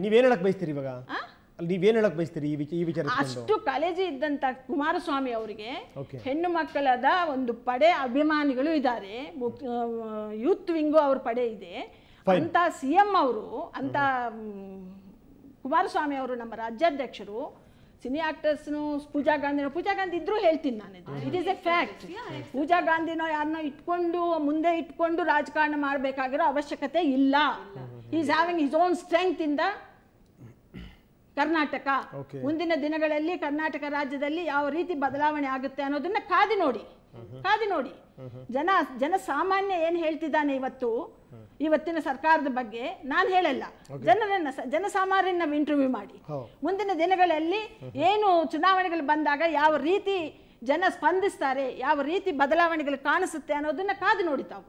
ನೀವೇನ್ ಹೇಳಕ್ ಬಯಸ್ತೀರಿ ಇವಾಗ? ನೀವೇನ್ ಹೇಳಕ್ ಬಯಸ್ತೀರಿ ಈ ವಿಚಾರ? ಅಷ್ಟು ಕಾಲೇಜಿ ಇದ್ದಂತ ಕುಮಾರಸ್ವಾಮಿ ಅವರಿಗೆ ಹೆಣ್ಣು ಮಕ್ಕಳದ ಒಂದು ಪಡೆ ಅಭಿಮಾನಿಗಳು ಇದ್ದಾರೆ, ಯೂತ್ ವಿಂಗು ಅವ್ರ ಪಡೆ ಇದೆ ಅಂತ. CM ಅವರು ಅಂತ ಕುಮಾರಸ್ವಾಮಿ ಅವರು ನಮ್ಮ ರಾಜ್ಯಾಧ್ಯಕ್ಷರು, ಸಿನಿ ಆಕ್ಟರ್ಸ್ನು ಪೂಜಾ ಗಾಂಧಿ ಇದ್ರೂ ಹೇಳ್ತೀನಿ ನಾನು, ಇಟ್ ಈಸ್ ಎ ಫ್ಯಾಕ್ಟ್. ಪೂಜಾ ಗಾಂಧಿನೋ ಯಾರನ್ನೋ ಮುಂದೆ ಇಟ್ಕೊಂಡು ರಾಜಕಾರಣ ಮಾಡಬೇಕಾಗಿರೋ ಅವಶ್ಯಕತೆ ಇಲ್ಲ. Is having his own strength in the Karnataka. ಮುಂದಿನ ದಿನಗಳಲ್ಲಿ ಕರ್ನಾಟಕ ರಾಜ್ಯದಲ್ಲಿ ಯಾವ ರೀತಿ ಬದಲಾವಣೆ ಆಗುತ್ತೆ ಅನ್ನೋದನ್ನ ಕಾದಿ ನೋಡಿ. ಜನಸಾಮಾನ್ಯ ಏನ್ ಹೇಳ್ತಿದ್ದಾನೆ ಇವತ್ತಿನ ಸರ್ಕಾರದ ಬಗ್ಗೆ ನಾನು ಹೇಳಲ್ಲ, ಜನಸಾಮಾನ್ಯರನ್ನ ಇಂಟರ್ವ್ಯೂ ಮಾಡಿ ಮುಂದಿನ ದಿನಗಳಲ್ಲಿ ಏನು ಚುನಾವಣೆಗಳು ಬಂದಾಗ ಯಾವ ರೀತಿ ಜನ ಸ್ಪಂದಿಸ್ತಾರೆ, ಯಾವ ರೀತಿ ಬದಲಾವಣೆಗಳು ಕಾಣಿಸುತ್ತೆ ಅನ್ನೋದನ್ನ ಕಾದು ನೋಡಿತಾವು.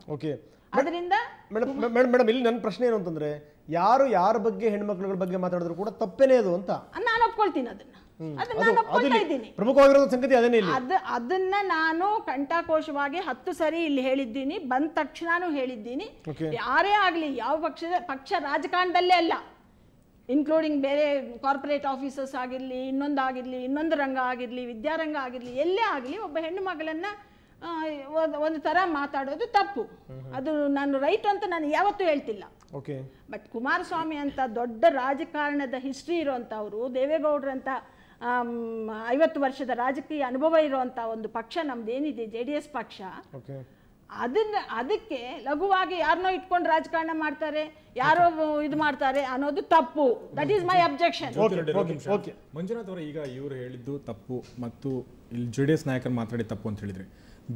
ಅದರಿಂದ ಮೇಡಮ್ ಇಲ್ಲಿ ನನ್ನ ಪ್ರಶ್ನೆ ಏನು ಅಂತಂದ್ರೆ, ಯಾರ ಬಗ್ಗೆ ಹೆಣ್ಮಕ್ಳುಗಳ ಬಗ್ಗೆ ಮಾತಾಡಿದ್ರು ಕೂಡ ತಪ್ಪೇನೆ ಅದು ಅಂತ ನಾನು ಒಪ್ಕೊಳ್ತೀನಿ. ಪ್ರಮುಖವಾಗಿರೋ ಸಂಗತಿ ಅದೇನೇ. ಅದನ್ನ ನಾನು ಕಂಠಕೋಶವಾಗಿ 10 ಸರಿ ಇಲ್ಲಿ ಹೇಳಿದ್ದೀನಿ, ಬಂದ ತಕ್ಷಣನೂ ಹೇಳಿದ್ದೀನಿ. ಯಾರೇ ಆಗ್ಲಿ, ಯಾವ ಪಕ್ಷ ರಾಜಕಾರಣದಲ್ಲೇ ಅಲ್ಲ, ಇನ್ಕ್ಲೂಡಿಂಗ್ ಬೇರೆ ಕಾರ್ಪೊರೇಟ್ ಆಫೀಸರ್ಸ್ ಆಗಿರ್ಲಿ, ಇನ್ನೊಂದು ರಂಗ ಆಗಿರ್ಲಿ, ವಿದ್ಯಾರಂಗ ಆಗಿರ್ಲಿ, ಎಲ್ಲೇ ಆಗಲಿ ಒಬ್ಬ ಹೆಣ್ಣು ಮಗಳನ್ನ ಒಂದು ತರ ಮಾತಾಡೋದು ತಪ್ಪು. ಅದು ನಾನು ರೈಟ್ ಅಂತ ನಾನು ಯಾವತ್ತೂ ಹೇಳ್ತಿಲ್ಲ. ಬಟ್ ಕುಮಾರಸ್ವಾಮಿ ಅಂತ ದೊಡ್ಡ ರಾಜಕಾರಣದ ಹಿಸ್ಟ್ರಿ ಇರುವಂತವ್ರು, ದೇವೇಗೌಡರಂತ 50 ವರ್ಷದ ರಾಜಕೀಯ ಅನುಭವ ಇರುವಂತ ಒಂದು ಪಕ್ಷ ನಮ್ದೇನಿದೆ JDS ಪಕ್ಷ, ಅದಕ್ಕೆ ಲಘುವಾಗಿ ಯಾರನ್ನೋ ಇಟ್ಕೊಂಡು ರಾಜಕಾರಣ ಮಾಡ್ತಾರೆ, ಯಾರೋ ಇದು ಮಾಡ್ತಾರೆ ಅನ್ನೋದು ತಪ್ಪು. That is my objection. Manjunath ಅವರ, ಈಗ ಇವರು ಹೇಳಿದ್ದು ತಪ್ಪು ಮತ್ತು ಇಲ್ಲಿ JDS ನಾಯಕರು ಮಾತಾಡಿ ತಪ್ಪು ಅಂತ ಹೇಳಿದ್ರೆ,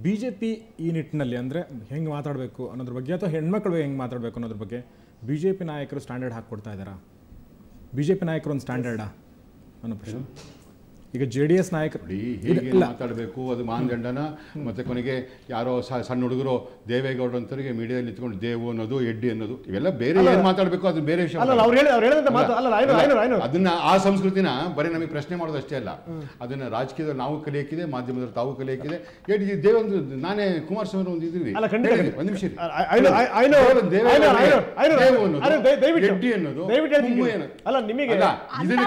BJP ಈ ನಿಟ್ಟಿನಲ್ಲಿ ಅಂದರೆ ಹೆಂಗೆ ಮಾತಾಡಬೇಕು ಅನ್ನೋದ್ರ ಬಗ್ಗೆ ಅಥವಾ ಹೆಣ್ಮಕ್ಳು ಹೆಂಗೆ ಮಾತಾಡಬೇಕು ಅನ್ನೋದ್ರ ಬಗ್ಗೆ BJP ನಾಯಕರು ಸ್ಟ್ಯಾಂಡರ್ಡ್ ಹಾಕ್ಕೊಡ್ತಾ ಇದ್ದಾರಾ? BJP ನಾಯಕರು ಒಂದು ಸ್ಟ್ಯಾಂಡರ್ಡಾ ಅನ್ನೋ ಪ್ರಶ್ನೆ. ಈಗ JDS ನಾಯಕರು ಹೇಗೆ ಮಾತಾಡಬೇಕು ಅದು ಮಾನದಂಡನ, ಮತ್ತೆ ಕೊನೆಗೆ ಯಾರೋ ಸಣ್ಣ ಹುಡುಗರು ದೇವೇಗೌಡ ಅಂತವರಿಗೆ ಮೀಡಿಯಾದಲ್ಲಿ ನಿಂತ್ಕೊಂಡು ದೇವು ಅನ್ನೋದು, ಎಡ್ಡಿ ಅನ್ನೋದು, ಇವೆಲ್ಲ ಬೇರೆ ಏನು ಮಾತಾಡಬೇಕು ಅದು ಬೇರೆ ವಿಷಯ. ಅದನ್ನ ಆ ಸಂಸ್ಕೃತಿನ ಬರೀ ನಮಗೆ ಪ್ರಶ್ನೆ ಮಾಡೋದು ಅಷ್ಟೇ ಅಲ್ಲ, ಅದನ್ನ ರಾಜಕೀಯದಲ್ಲಿ ನಾವು ಕಲಿಯಕ್ಕಿದೆ, ಮಾಧ್ಯಮದಲ್ಲಿ ತಾವು ಕಲಿಯಕ್ಕಿದೆ. ದೇವೊಂದು ನಾನೇ ಕುಮಾರಸ್ವಾಮಿ ಒಂದು ಇದ್ದೀವಿ, ಒಂದು ನಿಮಿಷ, ಎಡ್ಡಿ ಅನ್ನೋದು ಇದನ್ನ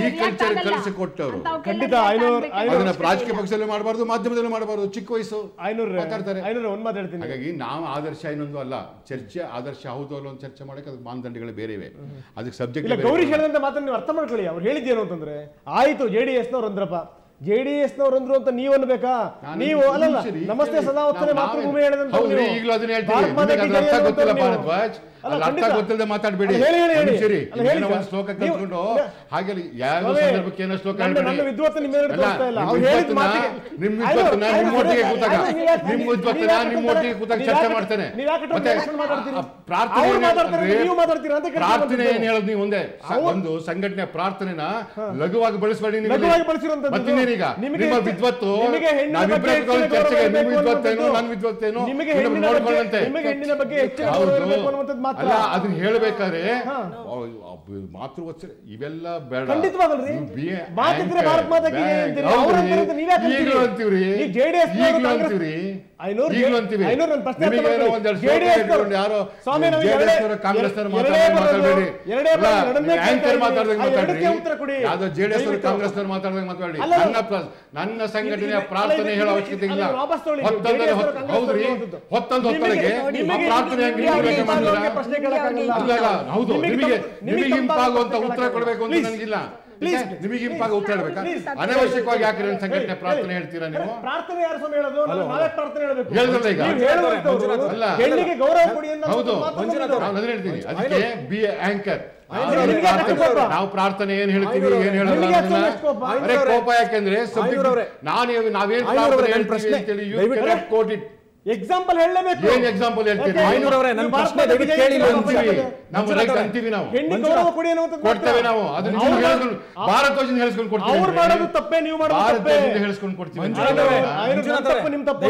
ಈ ಕಲ್ಚರ್ ಕಲಿಸಿಕೊಟ್ಟವರು. ಖಂಡಿತ ಅದನ್ನ ರಾಜಕೀಯ ಪಕ್ಷದಲ್ಲಿ ಮಾಡಬಾರ್ದು, ಮಾಧ್ಯಮದಲ್ಲಿ ಮಾಡಬಾರ್ದು, ಚಿಕ್ಕ ವಯಸ್ಸು ಮಾತಾಡ್ತಾರೆ. ಹಾಗಾಗಿ ನಾವು ಆದರ್ಶ ಇನ್ನೊಂದು ಅಲ್ಲ, ಚರ್ಚೆ ಆದರ್ಶ ಹೌದು ಅಲ್ಲ ಒಂದು ಚರ್ಚೆ ಮಾಡಕ್ಕೆ ಅದಕ್ಕೆ ಮಾನದಂಡಗಳು ಬೇರೆ ಇವೆ, ಅದಕ್ಕೆ ಸಬ್ಜೆಕ್ಟ್. ಗೌರಿ ಹೇಳಿದಂತ ಮಾತನ್ನ ನೀವು ಅರ್ಥ ಮಾಡ್ಕೊಳ್ಳಿ. ಅವ್ರು ಹೇಳಿದ್ದೇನು ಅಂತಂದ್ರೆ, ಆಯ್ತು JDS ನವ್ರು ಅಂದ್ರಪ್ಪ, JDS ನವ್ರು ಅಂದ್ರು ಅಂತ ನೀವು ಅನ್ಬೇಕಾ? ನೀವು ಅಲ್ಲಲ್ಲ, ನಮಸ್ತೆ ಸದಾ ಉತ್ತರೆ ಮಾತೃಭೂಮಿ ಹೇಳಿದಂತ ಈಗಲೂ ಅದನ್ನ ಹೇಳ್ತೀವಿ. ಅರ್ಥ ಗೊತ್ತಿಲ್ಲದೆ ಮಾತಾಡಬೇಡಿ. ಒಂದು ಶ್ಲೋಕ ಕಲ್ತ್ಕೊಂಡು ಹಾಗೆ ಯಾವ ಸಂದರ್ಭಕ್ಕೆ ಏನೋ ಶ್ಲೋಕ ನಿಮ್ಮೊಟ್ಟಿಗೆ ಕೂತಾಗ ಚರ್ಚೆ ಮಾಡ್ತೇನೆ. ಪ್ರಾರ್ಥನೆ ಏನ್ ಹೇಳೋದು ನೀವು ಒಂದೇ, ಒಂದು ಸಂಘಟನೆ ಪ್ರಾರ್ಥನೆನ ಲಘುವಾಗಿ ಬಳಸಬೇಡಿ. ಈಗ ನಿಮ್ಮ ವಿದ್ವತ್ತು ಚರ್ಚೆಗೆ ನಿಮ್ಮ ವಿದ್ವತ್ತೇನು ನನ್ನ ವಿದ್ವತ್ತೇನು ನೋಡ್ಕೊಳ್ಳಂತೆ ಅಲ್ಲ, ಅದನ್ನ ಹೇಳ್ಬೇಕಾದ್ರೆ ಮಾತೃವತ್ಸರ ಇವೆಲ್ಲ ಬೇಡ. ಈಗಲೂ ಅಂತೀವ್ರಿ, ಈಗಲೂ ಅಂತೀವ್ರಿ, ಈಗಲೂ ಅಂತೀವಿ. ಯಾರೋ ಕಾಂಗ್ರೆಸ್ ಮಾತಾಡಬೇಡಿ, ಆಂಕರ್ ಮಾತಾಡ್ದಂಗೆ ಮಾತಾಡ್ರಿ, ಯಾವ್ದೋ JDS ಕಾಂಗ್ರೆಸ್ ಮಾತಾಡ್ದಂಗೆ ಮಾತಾಡಿ. ನನ್ನ ಸಂಘಟನೆಯ ಪ್ರಾರ್ಥನೆ ಹೇಳೋ ಅವಶ್ಯಕತೆ ಇಲ್ಲ. ಹೌದ್ರಿ, ಹೊತ್ತೊಳಗೆ ಪ್ರಾರ್ಥನೆ ಹೌದು, ನಿಮಗೆ ಇಂಪಾಗುವಂತ ಉತ್ತರ ಕೊಡಬೇಕು ಅಂತ ನನಗಿಲ್ಲ. ನಿಮಗೆ ಇಂಪಾಗ ಉತ್ತರ ಹೇಳ್ಬೇಕಾ? ಅನವಶ್ಯಕವಾಗಿ ಯಾಕೆ ಸಂಘಟನೆ ಪ್ರಾರ್ಥನೆ ಹೇಳ್ತೀರಾ ನೀವು? ಪ್ರಾರ್ಥನೆ ಯಾರು ಸ್ವಾಮಿ ಹೇಳೋದು? ನಾವೇ ಪ್ರಾರ್ಥನೆ ಹೇಳಬೇಕು. ಹೇಳಿದ್ರಲ್ಲ ಈಗ. ಅಲ್ಲ, ಹೆಣ್ಣಿಗೆ ಗೌರವ ಕೊಡಿ ಅಂತ. ಹೌದು, ನಾನು ಅದನ್ನ ಹೇಳ್ತೀನಿ. ಅದಕ್ಕೆ ಬಿ ಆಂಕರ್. ನಾವು ಪ್ರಾರ್ಥನೆ ಏನ್ ಹೇಳ್ತೀವಿ, ಏನ್ ಹೇಳೋದು, ಕೋಪ ಯಾಕೆಂದ್ರೆ ನಾವೇನ್ ಪ್ರಾರ್ಥನೆ ಹೇಳ್ತೀವಿ ಅಂತೇಳಿ you can quote it. Example ಹೇಳಲೇಬೇಕು. ಏನ್ ಎಕ್ಸಾಂಪಲ್ ಹೇಳ್ತೀರಿ? ನನ್ನ ಪ್ರಶ್ನೆ ಕೇಳಿ ನಮ್ಮ ರೈಟ್ ಅಂತೀವಿ ನಾವು, ಕೊಡ್ತೇವೆ ನಾವು. ಅದನ್ನ ಭಾರತದಿಂದ ಹೇಳಿಸ್ಕೊಂಡು ಕೊಡ್ತೀವಿ. ಅವ್ರು ಮಾಡೋದು ತಪ್ಪೇ, ನೀವು ಮಾಡೋದು ತಪ್ಪೇ ಹೇಳಿಸ್ಕೊಂಡು ಕೊಡ್ತೀವಿ. ನಿಮ್ಮ ತಪ್ಪು.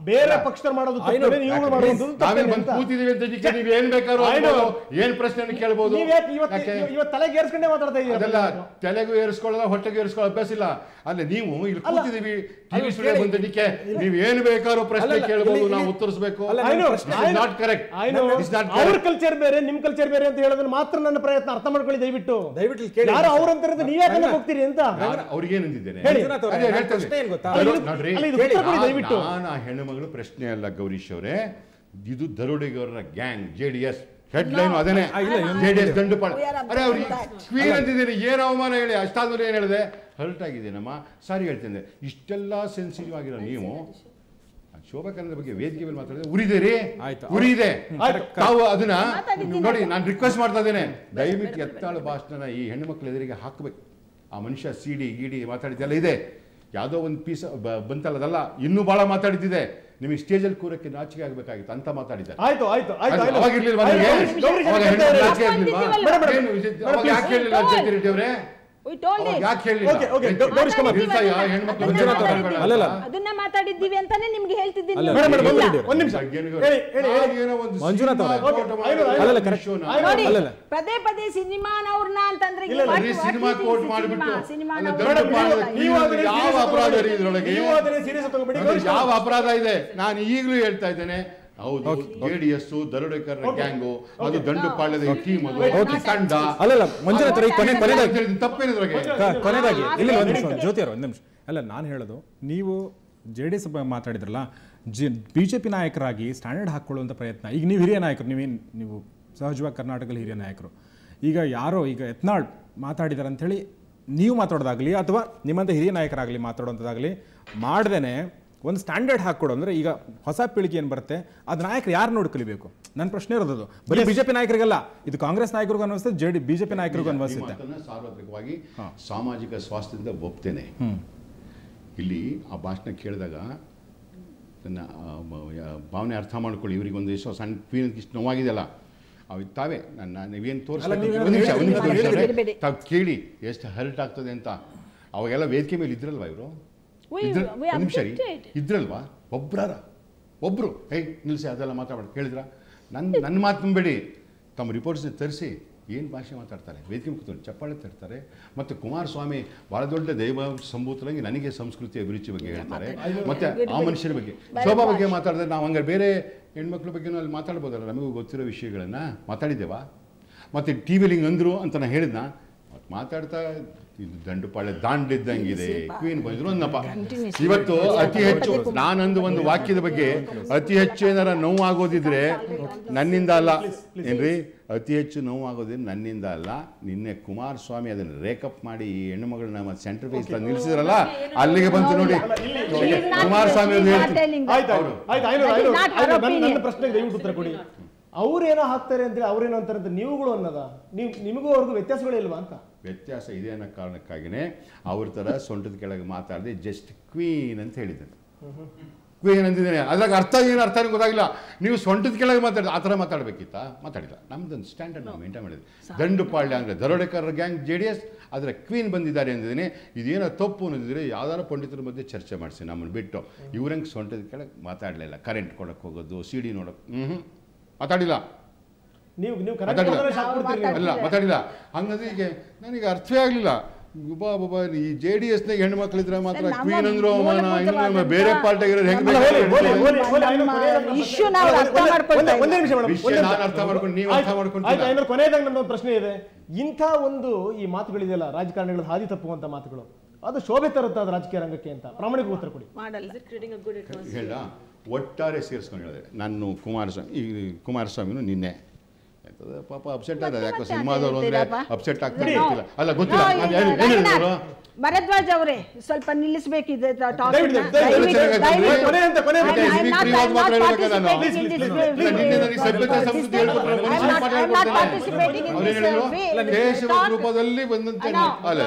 ಬೇರೆ ಪಕ್ಷದವ್ರು ಮಾಡೋದು ತಪ್ಪೇನೆ, ನೀವುಗಳು ಮಾಡೋದು ನಾವೇನ್ ತಪ್ಪೇನೆ ಬಂದು ಅಂತ. ಕೂತಿದೀವಿ ಅಂತ ನೀವ್ ಏನ್ ಬೇಕಾದ್ರೂ ಅನ್ಬೋದು, ಏನ್ ಪ್ರಶ್ನೆ ಕೇಳ್ಬೋದು. ಇವತ್ತು ತಲೆಗೆ ಏರ್ಸ್ಕೊಂಡೇ ಮಾತಾಡ್ತಾ ಅದೆಲ್ಲ ಇದ್ದೀರಾ. ತಲೆಗೂ ಏರಿಸ್ಕೊಳ್ಳೋದ ಹೊಟ್ಟೆಗೆ ಏರಿಸ್ಕೊಳ್ಳೋ ಅಭ್ಯಾಸ ಇಲ್ಲ. ಅಲ್ಲೇ ನೀವು ಇಲ್ಲಿ ಕೂತಿದೀವಿ ಟಿವಿ ಸ್ಟುಡಿಯೋ ಬಂದಿದ್ದಕ್ಕೆ ನೀವ್ ಏನ್ ಬೇಕಾದ್ರೂ ಪ್ರಶ್ನೆ ಕೇಳ್ಬೋದು, ನಾವು ಉತ್ತರಿಸಬೇಕು. Not correct. ಅವ್ರ ಕಲ್ಚರ್ ಬೇರೆ ನಿಮ್ ಕಲ್ಚರ್ ಬೇರೆ ಅಂತ ಹೇಳೋದನ್ನ ಮಾತ್ರ ನನ್ನ ಪ್ರಯತ್ನ, ಅರ್ಥ ಮಾಡ್ಕೊಳ್ಳಿ ದಯವಿಟ್ಟು. ಯಾರು ಅವ್ರಂತ ನೀವ್ ಯಾಕೆ ಹೋಗ್ತೀರಿ ಅಂತ ಅವ್ರಿಗೇನ್ ಅಂದಿದ್ದೇನೆ ದಯವಿಟ್ಟು. ನಾನು ಆ ಹೆಣ್ಣು ಮಗಳು ಪ್ರಶ್ನೆ ಅಲ್ಲ ಗೌರೀಶ್ ಅವರೇ, ಇದು ದರೋಡೆಗಾರರ ಗ್ಯಾಂಗ್ JDS ಹೆಡ್ಲೈನ್ ಅದೇನೆ. JDS ದಂಡುಪಾಳ. ಅರೆ ಅವ್ರಿಗೆ ಕ್ವೀನ್ ಅಂತಿದ್ದೀನಿ, ಏನು ಅವಮಾನ ಹೇಳಿ. ಅಷ್ಟಾದ್ಮೇಲೆ ಏನ್ ಹೇಳಿದೆ, ಹರ್ಟ್ ಆಗಿದ್ದೇನಮ್ಮ, ಸಾರಿ ಹೇಳ್ತೇನೆ. ಇಷ್ಟೆಲ್ಲ ಸೆನ್ಸಿಟಿವ್ ಆಗಿರೋ ನೀವು ಶೋಭಾ ಕರಂದ್ಲಾಜೆ ಬಗ್ಗೆ ವೇದಿಕೆ ಮೇಲೆ ಮಾತಾಡಿದ್ರೆ ಉರಿದೆ ಉರಿದೆ. ತಾವು ಅದನ್ನ ನೋಡಿ, ನಾನು ರಿಕ್ವೆಸ್ಟ್ ಮಾಡ್ತಾ ಇದ್ದೇನೆ, ದಯವಿಟ್ಟು ಎತ್ತಾಳು ಭಾಷಣ ಈ ಹೆಣ್ಣು ಮಕ್ಕಳ ಎದುರಿಗೆ ಹಾಕ್ಬೇಕು. ಆ ಮನುಷ್ಯ ಸಿಡಿ ಗಿಡಿ ಮಾತಾಡಿದ್ದೆಲ್ಲ ಇದೆ, ಯಾವುದೋ ಒಂದು ಪೀಸ್ ಬಂತಲ್ಲ, ಅದಲ್ಲ ಇನ್ನೂ ಬಹಳ ಮಾತಾಡಿದ್ದಿದೆ. ನಿಮಗೆ ಸ್ಟೇಜಲ್ಲಿ ಕೂರಕ್ಕೆ ನಾಚಿಕೆ ಆಗಬೇಕಾಗಿತ್ತು ಅಂತ ಮಾತಾಡಿದ್ದಾರೆ. ಆಯ್ತು ಆಯ್ತು ಆಯ್ತು ಅವಾಗಿರ್ಲಿಲ್ವಾ ನಿಮಗೆ? ಅವಾಗ ಹೆಣ್ಣು ನಾಚಿಕೆ ಇರ್ಲಿಲ್ವಾ? ಅವಾಗ ಯಾಕೆ ಹೇಳಿಲ್ಲ ಜಯಂತಿ ರೆಡ್ಡಿ ಅವರೇ? ಯಾಕೆ ಹೇಳಿಲ್ಲ? ಅದನ್ನ ಮಾತಾಡಿದ್ದೀವಿ ಅಂತಾನೆ ನಿಮ್ಗೆ ಹೇಳ್ತಿದ್ದೀನಿ. ಪದೇ ಪದೇ ಸಿನಿಮಾನವ್ರನ್ನ ಅಂತಂದ್ರೆ ಯಾವ ಅಪರಾಧ ಇದ್ರೊಳಗೆ ಯಾವ ಅಪರಾಧ ಇದೆ? ನಾನು ಈಗಲೂ ಹೇಳ್ತಾ ಇದ್ದೇನೆ, ಹೌದು JDS ದರೋಡೆಗಾರರ ಗ್ಯಾಂಗು, ಅದು ದಂಡುಪಾಳ್ಯದ ಟೀಮ್, ಅದು ತಂಡ. ಅಲ್ಲಲ್ಲ ಮಂಜುನಾಥ್ ತಪ್ಪೇನಿದ್ರಾಗೆ ಕೊನೆಯದಾಗಿ ಇಲ್ಲಿ ಜ್ಯೋತಿ ಅವರು ಒಂದು ನಿಮಿಷ. ಅಲ್ಲ, ನಾನು ಹೇಳೋದು, ನೀವು JDS ಮಾತಾಡಿದ್ರಲ್ಲ, BJP ನಾಯಕರಾಗಿ ಸ್ಟ್ಯಾಂಡರ್ಡ್ ಹಾಕೊಳ್ಳುವಂಥ ಪ್ರಯತ್ನ. ಈಗ ನೀವು ಹಿರಿಯ ನಾಯಕರು, ನೀವು ಸಹಜವಾಗಿ ಕರ್ನಾಟಕದಲ್ಲಿ ಹಿರಿಯ ನಾಯಕರು. ಈಗ ಯಾರೋ ಈಗ ಯತ್ನಾಳ್ ಮಾತಾಡಿದಾರೆ ಅಂಥೇಳಿ ನೀವು ಮಾತಾಡೋದಾಗಲಿ ಅಥವಾ ನಿಮ್ಮಂಥ ಹಿರಿಯ ನಾಯಕರಾಗಲಿ ಮಾತಾಡೋಂಥದ್ದಾಗಲಿ ಮಾಡ್ದೇನೆ ಒಂದು ಸ್ಟ್ಯಾಂಡರ್ಡ್ ಹಾಕೊಡು ಅಂದ್ರೆ, ಈಗ ಹೊಸ ಪೀಳಿಗೆ ಏನು ಬರುತ್ತೆ ಅದು ನಾಯಕರು ಯಾರು ನೋಡಿ ಕಲಿಬೇಕು? ನನ್ನ ಪ್ರಶ್ನೆ ಇರೋದು ಬರೀ BJP ನಾಯಕರಿಗಲ್ಲ, ಇದು ಕಾಂಗ್ರೆಸ್ ನಾಯಕರಿಗೂ ಅನ್ವಯಿಸುತ್ತೆ, BJP ನಾಯಕರಿಗೂ ಅನ್ವಯಿಸುತ್ತೆ. ಸಾರ್ವತ್ರಿಕವಾಗಿ ಸಾಮಾಜಿಕ ಸ್ವಾಸ್ಥ್ಯದಿಂದ ಒಪ್ತೇನೆ. ಇಲ್ಲಿ ಆ ಭಾಷಣ ಕೇಳಿದಾಗ ನನ್ನ ಭಾವನೆ ಅರ್ಥ ಮಾಡ್ಕೊಳ್ಳಿ. ಇವರಿಗೆ ಒಂದು ದಿವಸ ಸಣ್ಣ ಕ್ವೀನ್ ಇಷ್ಟು ನೋವಾಗಿದೆಯಲ್ಲ, ಅವು ತಾವೇ ನೀವೇನು ತೋರಿಸ್ತಾರೆ ತಾವು ಕೇಳಿ ಎಷ್ಟು ಹರ್ಟ್ ಆಗ್ತದೆ ಅಂತ. ಅವಾಗೆಲ್ಲ ವೇದಿಕೆ ಮೇಲೆ ಇದ್ರಲ್ವಾ ಇವರು? ನಿಮಿಷ ರೀ, ಇದ್ರಲ್ವಾ? ಒಬ್ರು ನಿಲ್ಸಿ ಅದೆಲ್ಲ ಮಾತಾಡ ಹೇಳಿದ್ರ? ನನ್ನ ಮಾತು ತುಂಬಬೇಡಿ, ತಮ್ಮ ರಿಪೋರ್ಟ್ಸ್ನ ತರಿಸಿ ಏನು ಭಾಷೆ ಮಾತಾಡ್ತಾರೆ, ವೇದಿಕೆ ಕೂತ್ಕೊಂಡು ಚಪ್ಪಾಳೆ ತರ್ತಾರೆ. ಮತ್ತು ಕುಮಾರಸ್ವಾಮಿ ಭಾಳ ದೊಡ್ಡ ದೈವ ಸಂಭೂತರಾಗಿ ನನಗೆ ಸಂಸ್ಕೃತಿ ಅಭಿರುಚಿ ಬಗ್ಗೆ ಹೇಳ್ತಾರೆ. ಮತ್ತು ಆ ಮನುಷ್ಯರ ಬಗ್ಗೆ, ಶೋಭಾ ಬಗ್ಗೆ ಮಾತಾಡಿದ್ರೆ ನಾವು ಹಂಗಾರೆ ಬೇರೆ ಹೆಣ್ಮಕ್ಳ ಬಗ್ಗೆನೂ ಅಲ್ಲಿ ಮಾತಾಡ್ಬೋದಲ್ಲ, ನಮಗೂ ಗೊತ್ತಿರೋ ವಿಷಯಗಳನ್ನು ಮಾತಾಡಿದ್ದೇವಾ? ಮತ್ತು ಟಿ ವಿಲಿ ಹಿಂಗೆ ಅಂದರು ಅಂತ ನಾನು ಹೇಳಿದ್ನ ಮಾತಾಡ್ತಾ ಇದು ದಂಡುಪಾಳ್ಯ ದಾಂಡ್ಲಿದ್ದಂಗಿದೆ. ಕ್ವೀನ್ ಬಂದ್ರು ಅನ್ನಪ್ಪ. ಇವತ್ತು ಅತಿ ಹೆಚ್ಚು ನಾನಂದು ಒಂದು ವಾಕ್ಯದ ಬಗ್ಗೆ ಅತಿ ಹೆಚ್ಚು ಏನಾರ ನೋವಾಗೋದಿದ್ರೆ ನನ್ನಿಂದ ಅಲ್ಲ ಏನ್ರಿ, ಅತಿ ಹೆಚ್ಚು ನೋವಾಗೋದಿದ್ರೆ ನನ್ನಿಂದ ಅಲ್ಲ. ನಿನ್ನೆ ಕುಮಾರಸ್ವಾಮಿ ಅದನ್ನು ರೇಕಪ್ ಮಾಡಿ ಈ ಹೆಣ್ಣು ಮಗಳನ್ನ ಸೆಂಟರ್ ಫೇಸ್ ನಿಲ್ಸಿದ್ರಲ್ಲ, ಅಲ್ಲಿಗೆ ಬಂತು ನೋಡಿ ಕುಮಾರಸ್ವಾಮಿ ಪ್ರಶ್ನೆಗೆ ದಯವಿಟ್ಟು ಉತ್ತರ ಕೊಡಿ. ಅವ್ರೇನೋ ಹಾಕ್ತಾರೆ ಅಂತೇಳಿ ಅವ್ರೇನೋ ಅಂತಾರೆ ಅಂತ ನೀವುಗಳು ಅನ್ನೋದ? ನಿಮಗೂ ಅವ್ರಿಗೂ ವ್ಯತ್ಯಾಸಗಳೇ ಇಲ್ವಾ ಅಂತ? ವ್ಯತ್ಯಾಸ ಇದೆ ಅನ್ನೋ ಕಾರಣಕ್ಕಾಗಿಯೇ ಅವ್ರ ಥರ ಸೊಂಟದ ಕೆಳಗೆ ಮಾತಾಡಿದೆ. ಜಸ್ಟ್ ಕ್ವೀನ್ ಅಂತ ಹೇಳಿದ್ದೇನೆ, ಕ್ವೀನ್ ಅಂತಿದ್ದೇನೆ. ಅದ್ರಾಗ ಅರ್ಥ ಗೊತ್ತಾಗಿಲ್ಲ. ನೀವು ಸೊಂಟದ ಕೆಳಗೆ ಆ ಥರ ಮಾತಾಡಬೇಕಿತ್ತಾ? ಮಾತಾಡಿಲ್ಲ. ನಮ್ದೊಂದು ಸ್ಟ್ಯಾಂಡರ್ಡ್ ನಾವು ಮೇಂಟೈನ್ ಮಾಡಿದ್ವಿ. ದಂಡುಪಾಳ್ಯ ಅಂದರೆ ದರೋಡೆಕಾರರ ಗ್ಯಾಂಗ್ JDS, ಅದರ ಕ್ವೀನ್ ಬಂದಿದ್ದಾರೆ ಅಂದಿದ್ದೀನಿ. ಇದೇನೋ ತಪ್ಪು ಅನ್ನೋದಿದ್ರೆ ಯಾವ್ದಾರು ಪಂಡಿತರ ಮಧ್ಯೆ ಚರ್ಚೆ ಮಾಡಿಸಿ ನಮ್ಮನ್ನು ಬಿಟ್ಟು ಇವ್ರಂಗೆ ಸೊಂಟದ ಕೆಳಗೆ ಮಾತಾಡಲಿಲ್ಲ. ಕರೆಂಟ್ ಕೊಡೋಕ್ಕೆ ಹೋಗೋದು, CD ನೋಡೋಕೆ ಮಾತಾಡಿಲ್ಲ. ಮಾತಾಡಿಲ್ಲ. ಹಂಗಂದ್ರೆ ಈಗ ನನಗೆ ಅರ್ಥವೇ ಆಗಲಿಲ್ಲ. ಈ JDS ನಾಗ ಹೆಣ್ಣು ಮಕ್ಕಳಿದ್ರೆ ಮಾತ್ರ ಕ್ವೀನ್ ಅಂದ್ರು ಅವಮಾನ, ಇನ್ನು ಬೇರೆ ಪಾರ್ಟಿಗಿರೋದು ಹೆಂಗೆ ಅರ್ಥ ಮಾಡ್ಕೊಂಡು ನೀವು ಅರ್ಥ ಮಾಡ್ಕೊಂಡು. ಕೊನೆಯದಾಗ ನನ್ನೊಂದು ಪ್ರಶ್ನೆ ಇದೆ. ಇಂಥ ಒಂದು ಈ ಮಾತುಗಳಿದೆಯಲ್ಲ, ರಾಜಕಾರಣಿಗಳ ಹಾದಿ ತಪ್ಪುವಂತ ಮಾತುಗಳು, ಅದು ಶೋಭೆ ತರುತ್ತೆ ಅದು ರಾಜಕೀಯ ರಂಗಕ್ಕೆ ಅಂತ ಪ್ರಾಮಾಣಿಕ ಉತ್ತರ ಕೊಡಿ. ಹೇಳ ಒಟ್ಟಾರೆ ಸೇರಿಸ್ಕೊಂಡು ಹೇಳಿದೆ. ನಾನು ಕುಮಾರಸ್ವಾಮಿನೂ ನಿನ್ನೆ ಪಾಪ ಅಪ್ಸೆಟ್ ಆದ. ಯಾಕೋ ಸಿನಿಮಾದವರು ಅಂದ್ರೆ ಅಪ್ಸೆಟ್ ಆಗ್ತಾರೆ ಗೊತ್ತಿಲ್ಲ. ಅಲ್ಲ ಗೊತ್ತಿಲ್ಲ. ಭರದ್ವಾಜ್ ಅವರೇ ಸ್ವಲ್ಪ ನಿಲ್ಲಿಸಬೇಕಿದೆ. ರೂಪದಲ್ಲಿ ಬಂದಂತೆ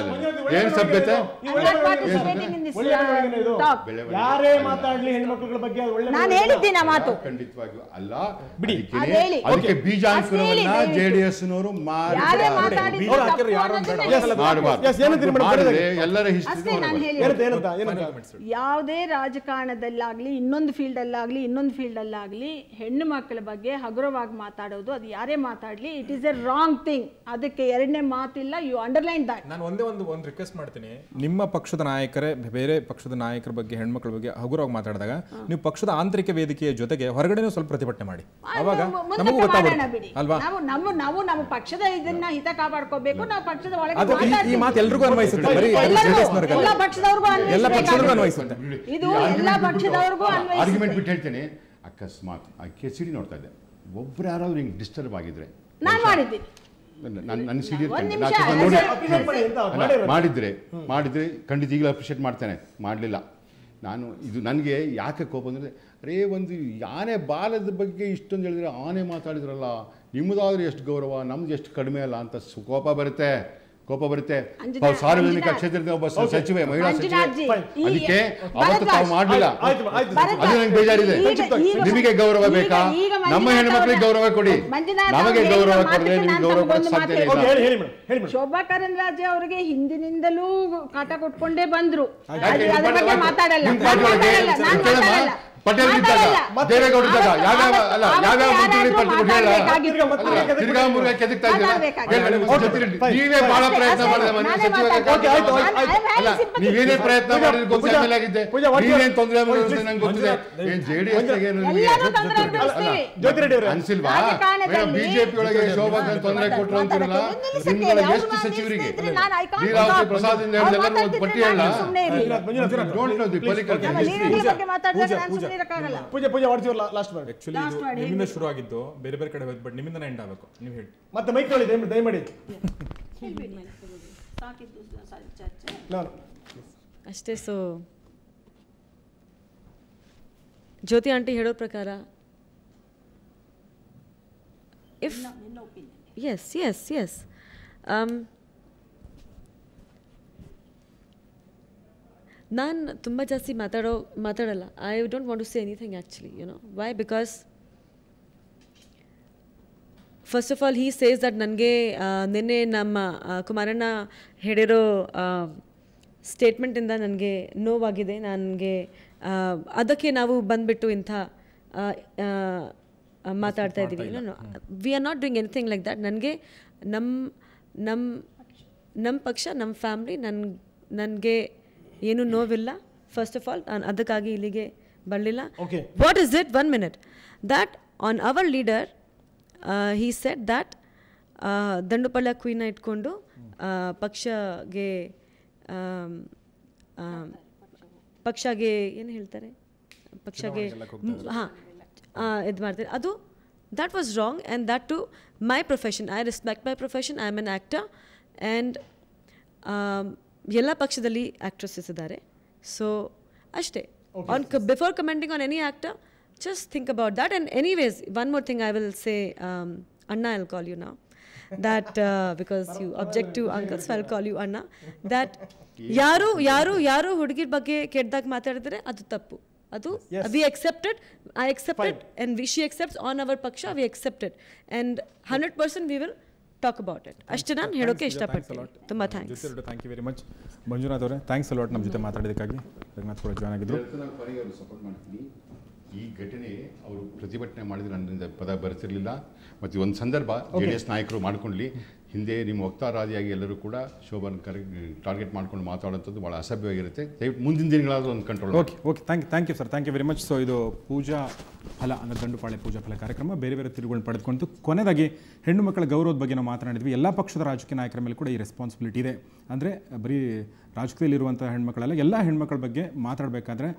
ಏನ್ ಸಭ್ಯತೆ? ಯಾರೇ ಮಾತಾಡ್ಲಿ ಹೆಣ್ಮಕ್ಳ ಬಗ್ಗೆ ನಾನು ಹೇಳಿದ್ದೀನಿ ಆ ಮಾತು. ಖಂಡಿತವಾಗಿಯೂ ಅಲ್ಲ. ಅದಕ್ಕೆ ಬೀಜಾಂಕುರವನ್ನ JDS ನವರು ಮಾಡಬಾರ್ದು. ಎಲ್ಲರ ಅಷ್ಟೇ ನಾನು ಏನಂತ ಯಾವುದೇ ರಾಜಕಾರಣದಲ್ಲಾಗ್ಲಿ ಇನ್ನೊಂದು ಫೀಲ್ಡಲ್ಲಾಗಲಿ ಇನ್ನೊಂದು ಫೀಲ್ಡಲ್ಲಾಗಲಿ ಹೆಣ್ಣು ಮಕ್ಕಳ ಬಗ್ಗೆ ಹಗುರವಾಗಿ ಮಾತಾಡೋದು, ಅದು ಯಾರೇ ಮಾತಾಡಲಿ, it is a wrong thing. ಅದಕ್ಕೆ ಎರಡನೇ ಮಾತಿಲ್ಲ. You underline that. ನಾನು ಒಂದು ರಿಕ್ವೆಸ್ಟ್ ಮಾಡ್ತೀನಿ, ನಿಮ್ಮ ಪಕ್ಷದ ನಾಯಕರೇ ಬೇರೆ ಪಕ್ಷದ ನಾಯಕರ ಬಗ್ಗೆ ಹೆಣ್ಮಕ್ಳ ಬಗ್ಗೆ ಹಗುರವಾಗಿ ಮಾತಾಡಿದಾಗ ನೀವು ಪಕ್ಷದ ಆಂತರಿಕ ವೇದಿಕೆಯ ಜೊತೆಗೆ ಹೊರಗಡೆನೂ ಸ್ವಲ್ಪ ಪ್ರತಿಭಟನೆ ಮಾಡಿ, ಅವಾಗ ನಮಗೂ ಗೊತ್ತಾಗುತ್ತೆ ಅಲ್ವಾ. ನಾವು ನಮ್ಮ ಪಕ್ಷದ ಇದನ್ನ ಹಿತ ಕಾಪಾಡ್ಕೋಬೇಕು. ನಾವು ಪಕ್ಷದ ಒಳಗೆ ಈ ಮಾತು ಎಲ್ರಿಗೂ ಅನ್ವಯಿಸುತ್ತೆ, ಎಲ್ಲ ಪಕ್ಷದವ್ರಿಗೂ ಅನ್ವಯಿಸುತ್ತೆ. ಇದು ಎಲ್ಲ ಪಕ್ಷದವ್ರಿಗೂ ಅನ್ವಯಿಸುತ್ತೆ. ಆರ್ಗ್ಯುಮೆಂಟ್ ಬಿಟ್ಟು ಹೇಳ್ತೇನೆ, ಅಕಸ್ಮಾತ್ ಆ ಕೆಸಿಡಿ ನೋಡ್ತಾ ಇದ್ದೆ, ಒಬ್ರು ಯಾರಾದ್ರೂ ಹಿಂಗೆ ಡಿಸ್ಟರ್ಬ್ ಆಗಿದ್ರೆ ನಾನು ಮಾಡಿದ್ದೀನಿ. ನನ್ನ ಸಿಡಿ ಮಾಡಿದ್ರೆ ಖಂಡಿತ ಈಗಲೂ ಅಪ್ರಿಷಿಯೇಟ್ ಮಾಡ್ತೇನೆ. ಮಾಡಲಿಲ್ಲ ನಾನು ಇದು ನನಗೆ ಯಾಕೆ ಕೋಪ ಅಂದರೆ, ಅರೇ ಒಂದು ಆನೆ ಬಾಲದ ಬಗ್ಗೆ ಇಷ್ಟೊಂದು ಹೇಳಿದ್ರೆ ಆನೆ ಮಾತಾಡಿದ್ರಲ್ಲ, ನಿಮ್ಮದಾದ್ರೂ ಎಷ್ಟು ಗೌರವ, ನಮ್ದು ಎಷ್ಟು ಕಡಿಮೆ ಅಲ್ಲ ಅಂತ ಕೋಪ ಬರುತ್ತೆ. ಸಾರ್ವಜನಿಕ ಕ್ಷೇತ್ರದ ಒಬ್ಬ ಸಚಿವೆ, ಮಹಿಳಾ ಸಚಿವೆ, ಅದಕ್ಕೆ ಅವತ್ತು ತಾವು ಮಾಡಲಿಲ್ಲ. ಅದು ನಂಗೆ ಬೇಜಾರಿದೆ. ನಿಮಗೆ ಗೌರವ ಬೇಕಾ? ನಮ್ಮ ಹೆಣ್ಮಕ್ಳಿಗೆ ಗೌರವ ಕೊಡಿ, ನಮಗೆ ಗೌರವ ಕೊಡದೆ ನಿಮಗೆ ಗೌರವ ಕೊಡಕ್ಕೆ ಸಾಧ್ಯ ಇಲ್ಲ. ಶೋಭಾ ಕರಂದ್ಲಾಜೆ ಅವರಿಗೆ ಹಿಂದಿನಿಂದಲೂ ಕಾಟ ಕೊಟ್ಕೊಂಡೇ ಬಂದ್ರು. ಅದ್ರ ಬಗ್ಗೆ ಮಾತಾಡಲ್ಲ. ಪಟೇಲ್ ಇದ್ದಾಗ, ದೇವೇಗೌಡ ಇದ್ದಾಗ ಯಾವ್ಯಾವ ಮಂತ್ರಿ ತಿರ್ಗಾ ಮುರುಗ ಕೆದಕ್ತಾ ಇದ್ದೀರಾ? ನೀವೇ ಬಹಳ ಪ್ರಯತ್ನ ಮಾಡಿದೆ ಮನೆ ಅಲ್ಲ, ನೀವೇನೇ ಪ್ರಯತ್ನ ಮಾಡಿದ್ರೆ ಗೊತ್ತು ಎಮ್ ಎಲ್ ಆಗಿದ್ದೆ, ನೀವೇನ್ ತೊಂದರೆ ಮಾಡಿದ್ರೆ ನಂಗೆ ಗೊತ್ತಿದೆ. ಏನ್ JDS ಅನ್ಸಿಲ್ವಾ? ಬಿಜೆಪಿ ಒಳಗೆ ಶೋಭಾ ತೊಂದರೆ ಕೊಟ್ಟರು ಅಂತಿರಲ್ಲ, ನಿಮ್ಗಳ ಎಷ್ಟು ಸಚಿವರಿಗೆ ಲೀಲಾವತಿ ಪ್ರಸಾದ್ ಇಂದ ಎಲ್ಲರೂ ಒಂದು ಪಟ್ಟಿ ಹೇಳ. ನಿಮ್ಮಿಂದ ಶುರು ಆಗಿದ್ದು ಬೇರೆ ಬೇರೆ ಕಡೆ ಹೋಯ್ತು, ಬಟ್ ನಿಮ್ಮಿಂದ ಎಂಡ್ ಆಗಬೇಕು. ನೀವು ಹೇಳಿ ಮತ್ತೆ ಮೈಕ್ ತೊಳಿ ದಯಮಾಡಿ ಅಷ್ಟೇ. ಸೊ ಜ್ಯೋತಿ ಆಂಟಿ ಹೇಳೋ ಪ್ರಕಾರ ಇಫ್ ಎಸ್ ನಾನು ತುಂಬ ಜಾಸ್ತಿ ಮಾತಾಡಲ್ಲ. I don't want to say anything actually, you know why? Because first of all he says that ನನಗೆ ನಿನ್ನೆ ನಮ್ಮ ಕುಮಾರಣ್ಣ ಹೇಳಿರೋ ಸ್ಟೇಟ್ಮೆಂಟಿಂದ ನನಗೆ ನೋವಾಗಿದೆ, ನನಗೆ ಅದಕ್ಕೆ ನಾವು ಬಂದುಬಿಟ್ಟು ಇಂಥ ಮಾತಾಡ್ತಾ ಇದ್ದೀವಿ. We are not doing anything like that. ನನಗೆ ನಮ್ಮ ಪಕ್ಷ, ನಮ್ಮ ಫ್ಯಾಮ್ಲಿ, ನನಗೆ ಏನೂ ನೋವಿಲ್ಲ. ಫಸ್ಟ್ ಆಫ್ ಆಲ್ ನಾನು ಅದಕ್ಕಾಗಿ ಇಲ್ಲಿಗೆ ಬರಲಿಲ್ಲ. What is it? 1 minute. That on hour leader he said that ದಂಡುಪಳ್ಳ ಕ್ವೀನ ಇಟ್ಕೊಂಡು ಪಕ್ಷಗೆ ಏನು ಹೇಳ್ತಾರೆ, ಪಕ್ಷಗೆ ಇದು ಮಾಡ್ತಾರೆ. ಅದು that was wrong, and that too my profession. I respect my profession. I am an actor, and ಎಲ್ಲ ಪಕ್ಷದಲ್ಲಿ ಆ್ಯಕ್ಟ್ರೆಸಸ್ ಇದ್ದಾರೆ. ಸೊ ಅಷ್ಟೇ. Before commenting on any actor, just think about that. And anyways, one more thing I will say, Anna, I'll call you now, that because you object to uncles, so I'll call you Anna. That ಯಾರು ಹುಡುಗಿರ ಬಗ್ಗೆ ಕೆಟ್ಟದಾಗ ಮಾತಾಡಿದ್ರೆ ಅದು ತಪ್ಪು. ಅದು we accepted, I accepted, and she accepts on our paksha, we accepted, and 100% we will talk about it. ಅಷ್ಟೇ ನಾನು ಹೇಳೋಕೆ ಇಷ್ಟಪಡ್ತೀನಿ. ತುಂಬ thanks. Thank you very much Manjunath ಅವರೇ. ಥ್ಯಾಂಕ್ಸ್ ಅಲಾಟ್ ನಮ್ಮ ಜೊತೆ ಮಾತಾಡೋದಕ್ಕಾಗಿ. ರಘುನಾಥ್ ಕೂಡ ಜಾಯ್ನ್ ಆಗಿದ್ರು. ಸಪೋರ್ಟ್ ಮಾಡ್ತೀನಿ. ಈ ಘಟನೆ ಅವರು ಪ್ರತಿಭಟನೆ ಮಾಡಿದ್ರೆ ನನ್ನಿಂದ ಪದ ಬರ್ತಿರ್ಲಿಲ್ಲ. ಮತ್ತು ಒಂದು ಸಂದರ್ಭ JDS ನಾಯಕರು ಮಾಡ್ಕೊಳ್ಳಿ, ಹಿಂದೆ ನಿಮ್ಮ ವಕ್ತಾರಾದಿಯಾಗಿ ಎಲ್ಲರೂ ಕೂಡ ಶೋಭನ್ ಟಾರ್ಗೆಟ್ ಮಾಡ್ಕೊಂಡು ಮಾತಾಡೋಂಥದ್ದು ಭಾಳ ಅಸಭ್ಯವಾಗಿರುತ್ತೆ. ದಯವಿಟ್ಟು ಮುಂದಿನ ದಿನಗಳಾದರೂ ಒಂದು control. Okay thank you sir, thank you very much. So ಇದು ಪೂಜಾ ಫಲ ಅಂದರೆ ದಂಡುಪಾಳ್ಯ ಪೂಜಾ ಫಲ ಕಾರ್ಯಕ್ರಮ ಬೇರೆ ಬೇರೆ ತಿರುವುಗಳನ್ನ ಪಡೆದುಕೊಂಡು ಕೊನೆಯದಾಗಿ ಹೆಣ್ಣು ಮಕ್ಕಳ ಗೌರವದ ಬಗ್ಗೆ ನಾವು ಮಾತನಾಡಿದ್ವಿ. ಎಲ್ಲ ಪಕ್ಷದ ರಾಜಕೀಯ ನಾಯಕರ ಮೇಲೆ ಕೂಡ ಈ ರೆಸ್ಪಾನ್ಸಿಬಿಲಿಟಿ ಇದೆ. ಅಂದರೆ ಬರೀ ರಾಜಕೀಯದಲ್ಲಿರುವಂಥ ಹೆಣ್ಮಕ್ಕಳೆಲ್ಲ ಎಲ್ಲ ಹೆಣ್ಮಕ್ಳ ಬಗ್ಗೆ ಮಾತಾಡಬೇಕಾದ್ರೆ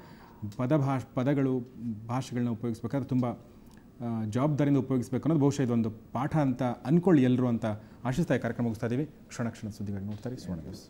ಪದಗಳು ಭಾಷೆಗಳನ್ನ ಉಪಯೋಗಿಸ್ಬೇಕಾದ್ರೆ ತುಂಬ ಜವಾಬ್ದಾರಿಯಿಂದ ಉಪಯೋಗಿಸಬೇಕು ಅನ್ನೋದು ಬಹುಶಃ ಇದೊಂದು ಪಾಠ ಅಂತ ಅಂದ್ಕೊಳ್ಳಿ ಎಲ್ಲರೂ ಅಂತ ಆಶಿಸ್ತಾ ಈ ಕಾರ್ಯಕ್ರಮ ಮುಗಿಸ್ತಾ ಇದ್ದೀವಿ. ಕ್ಷಣ ಸುದ್ದಿಗಳು ನೋಡ್ತಾರೆ. ಸುವರ್ಣ ನ್ಯೂಸ್.